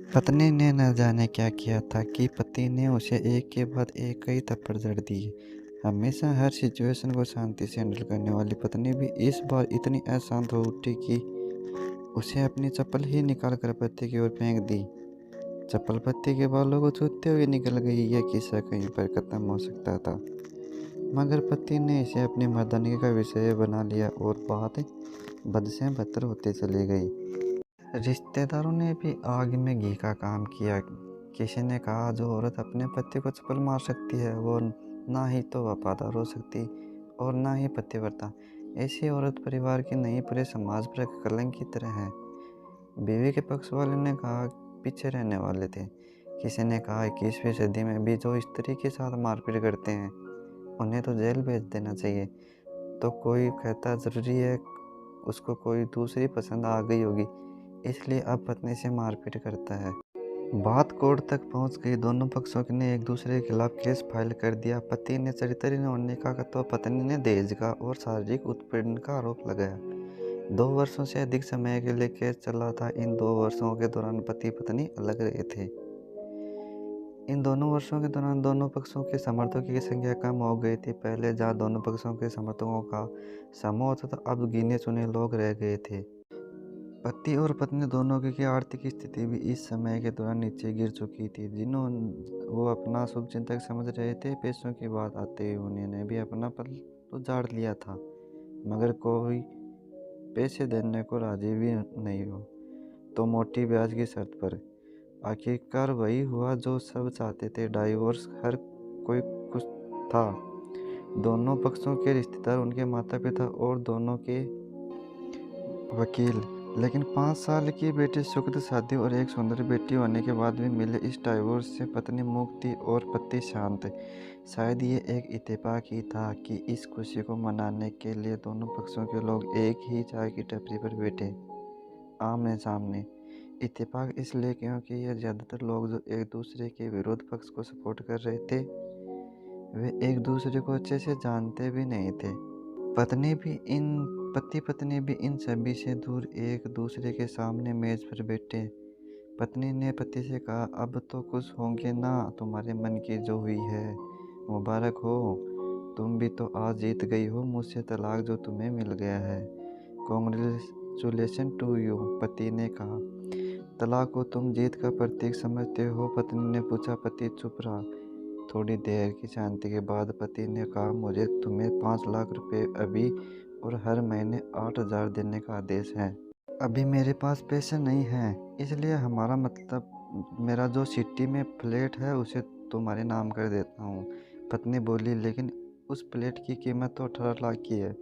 पत्नी ने न जाने क्या किया था कि पति ने उसे एक के बाद एक कई थप्पड़ जड़ दिए। हमेशा हर सिचुएशन को शांति से हैंडल करने वाली पत्नी भी इस बार इतनी अशांत हो उठी कि उसे अपनी चप्पल ही निकाल कर पति की ओर फेंक दी। चप्पल पति के बालों को छूते हुए निकल गई। यह किस्सा कहीं पर खत्म हो सकता था, मगर पति ने इसे अपनी मर्दानगी का विषय बना लिया और बात बद से बदतर होती चली गई। रिश्तेदारों ने भी आग में घी का काम किया। किसी ने कहा, जो औरत अपने पति को चप्पल मार सकती है वो ना ही तो वफादार हो सकती और ना ही पतिव्रता। ऐसी औरत परिवार की नहीं, पूरे समाज पर कलंक की तरह है। बीवी के पक्ष वाले ने कहा, पीछे रहने वाले थे। किसी ने कहा, 21वीं सदी में भी जो स्त्री के साथ मारपीट करते हैं उन्हें तो जेल भेज देना चाहिए। तो कोई कहता, जरूरी है उसको कोई दूसरी पसंद आ गई होगी इसलिए अब पत्नी से मारपीट करता है। बात कोर्ट तक पहुंच गई। दोनों पक्षों ने एक दूसरे के खिलाफ केस फाइल कर दिया। पति ने चरित्र होने का तो पत्नी ने दहेज का और शारीरिक उत्पीड़न का आरोप लगाया। 2 वर्षों से अधिक समय के लिए केस चला था। इन 2 वर्षों के दौरान पति पत्नी अलग रहे थे। इन दोनों वर्षों के दौरान दोनों पक्षों के समर्थकों की संख्या कम हो गई थी। पहले जहाँ दोनों पक्षों के समर्थकों का समूह होता था, अब गिने चुने लोग रह गए थे। पति और पत्नी दोनों की आर्थिक स्थिति भी इस समय के दौरान नीचे गिर चुकी थी। वो अपना शुभचिंतक समझ रहे थे। पैसों की बात आते ही उन्होंने भी अपना पल तो झाड़ लिया था, मगर कोई पैसे देने को राजी भी नहीं हो, तो मोटी ब्याज की शर्त पर। आखिरकार वही हुआ जो सब चाहते थे, डाइवोर्स। हर कोई खुश था, दोनों पक्षों के रिश्तेदार, उनके माता पिता और दोनों के वकील। लेकिन 5 साल की बेटी, सुखद शादी और एक सुंदर बेटी होने के बाद भी मिले इस डाइवोर्स से पत्नी मुक्त थी और पति शांत। शायद ये एक इत्तेफाक ही था कि इस खुशी को मनाने के लिए दोनों पक्षों के लोग एक ही चाय की टपरी पर बैठे, आमने सामने। इत्तेफाक इसलिए क्योंकि ये ज़्यादातर लोग जो एक दूसरे के विरोध पक्ष को सपोर्ट कर रहे थे, वे एक दूसरे को अच्छे से जानते भी नहीं थे। पति पत्नी भी इन सभी से दूर एक दूसरे के सामने मेज पर बैठे। पत्नी ने पति से कहा, अब तो खुश होंगे ना, तुम्हारे मन की जो हुई है मुबारक हो। तुम भी तो आज जीत गई हो मुझसे तलाक जो तुम्हें मिल गया है। कॉन्ग्रेचुलेशन टू यू, पति ने कहा। तलाक को तुम जीत का प्रतीक समझते हो, पत्नी ने पूछा। पति चुप रहा। थोड़ी देर की शांति के बाद पति ने कहा, मुझे तुम्हें 5 लाख रुपए अभी और हर महीने 8,000 देने का आदेश है। अभी मेरे पास पैसे नहीं हैं, इसलिए हमारा मतलब मेरा जो सिटी में फ्लैट है उसे तुम्हारे नाम कर देता हूँ। पत्नी बोली, लेकिन उस फ्लैट की कीमत तो 18 लाख की है।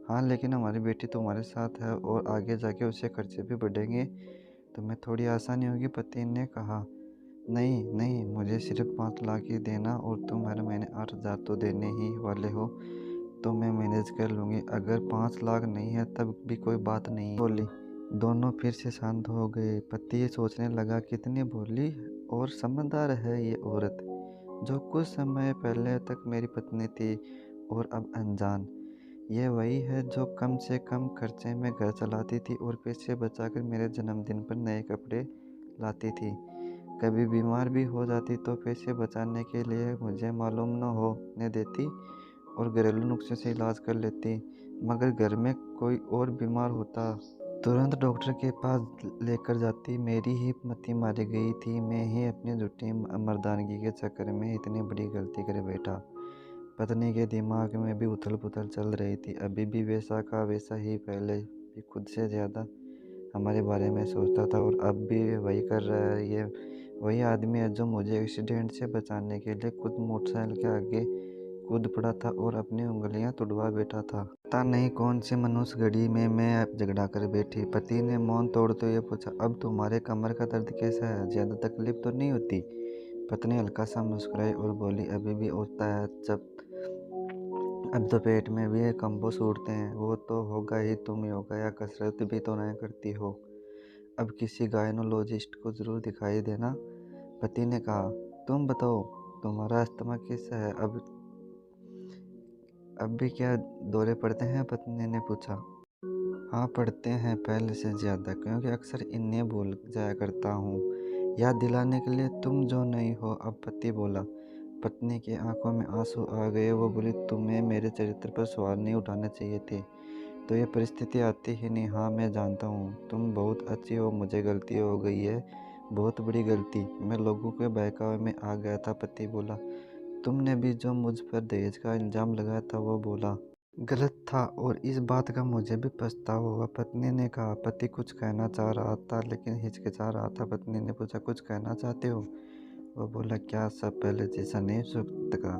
हाँ, लेकिन हमारी बेटी तुम्हारे साथ है और आगे जाके उससे खर्चे भी बढ़ेंगे, तुम्हें थोड़ी आसानी होगी। पति ने कहा, नहीं नहीं, मुझे सिर्फ 5 लाख ही देना और तुम हर महीने 8,000 तो देने ही वाले हो, तो मैं मैनेज कर लूँगी। अगर 5 लाख नहीं है तब भी कोई बात नहीं, बोली। दोनों फिर से शांत हो गए। पति ये सोचने लगा, कितनी भोली और समझदार है ये औरत, जो कुछ समय पहले तक मेरी पत्नी थी और अब अनजान। ये वही है जो कम से कम खर्चे में घर चलाती थी और पैसे बचाकर मेरे जन्मदिन पर नए कपड़े लाती थी। कभी बीमार भी हो जाती तो पैसे बचाने के लिए मुझे मालूम न होने देती और घरेलू नुस्खे से इलाज कर लेती। मगर घर में कोई और बीमार होता तुरंत डॉक्टर के पास लेकर जाती। मेरी ही मति मारी गई थी। मैं ही अपनी झूठी मर्दानगी के चक्कर में इतनी बड़ी गलती कर बैठा। पत्नी के दिमाग में भी उथल पुथल चल रही थी। अभी भी वैसा का वैसा ही, पहले भी खुद से ज़्यादा हमारे बारे में सोचता था और अब भी वही कर रहा है। ये वही आदमी है जो मुझे एक्सीडेंट से बचाने के लिए खुद मोटरसाइकिल के आगे कूद पड़ा था और अपनी उंगलियां तुड़वा बैठा था। पता नहीं कौन सी मनुष्य घड़ी में मैं अब झगड़ा कर बैठी। पति ने मौन तोड़ते हुए पूछा, अब तुम्हारे कमर का दर्द कैसा है? ज़्यादा तकलीफ तो नहीं होती? पत्नी हल्का सा मुस्कुराई और बोली, अभी भी होता है, जब अब तो पेट में भी कंबोस उड़ते हैं। वो तो होगा ही, तुम योगा या कसरत भी तो नहीं करती हो। अब किसी गायनोलॉजिस्ट को ज़रूर दिखाई देना, पति ने कहा। तुम बताओ, तुम्हारा अस्थमा कैसा है? अब भी क्या दौरे पड़ते हैं? पत्नी ने पूछा। हाँ, पड़ते हैं, पहले से ज़्यादा, क्योंकि अक्सर इन्हें भूल जाया करता हूँ। याद दिलाने के लिए तुम जो नहीं हो, अब पति बोला। पत्नी की आंखों में आंसू आ गए। वो बोली, तुम्हें मेरे चरित्र पर सवाल नहीं उठाने चाहिए थे, तो ये परिस्थिति आती ही नहीं। हाँ, मैं जानता हूँ तुम बहुत अच्छी हो, मुझे गलती हो गई है, बहुत बड़ी गलती। मैं लोगों के बहकावे में आ गया था। पति बोला, तुमने भी जो मुझ पर दहेज का इल्ज़ाम लगाया था वो बोला गलत था, और इस बात का मुझे भी पछतावा हुआ। पत्नी ने कहा। पति कुछ कहना चाह रहा था लेकिन हिचकिचा रहा था। पत्नी ने पूछा, कुछ कहना चाहते हो? वो बोला, क्या सब पहले जैसा नहीं हो सकता?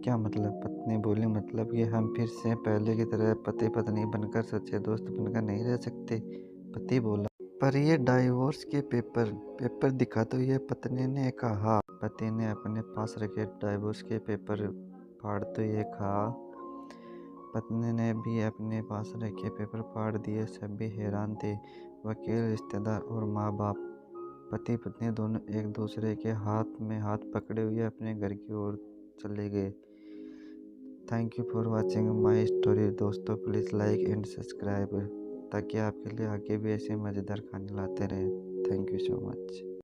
क्या मतलब? पत्नी बोली, मतलब कि हम फिर से पहले की तरह पति पत्नी बनकर, सच्चे दोस्त बनकर नहीं रह सकते? पति बोला, पर ये डाइवोर्स के पेपर दिखा तो ये। पत्नी ने कहा। पति ने अपने पास रखे डाइवोर्स के पेपर फाड़ते हुए कहा। पत्नी ने भी अपने पास रखे पेपर फाड़ दिए। सभी हैरान थे, वकील, रिश्तेदार और माँ बाप। पति पत्नी दोनों एक दूसरे के हाथ में हाथ पकड़े हुए अपने घर की ओर चले गए। Thank you for watching my story. दोस्तों, प्लीज़ लाइक एंड सब्सक्राइब, ताकि आपके लिए आगे भी ऐसे मज़ेदार कहानी लाते रहे। Thank you so much.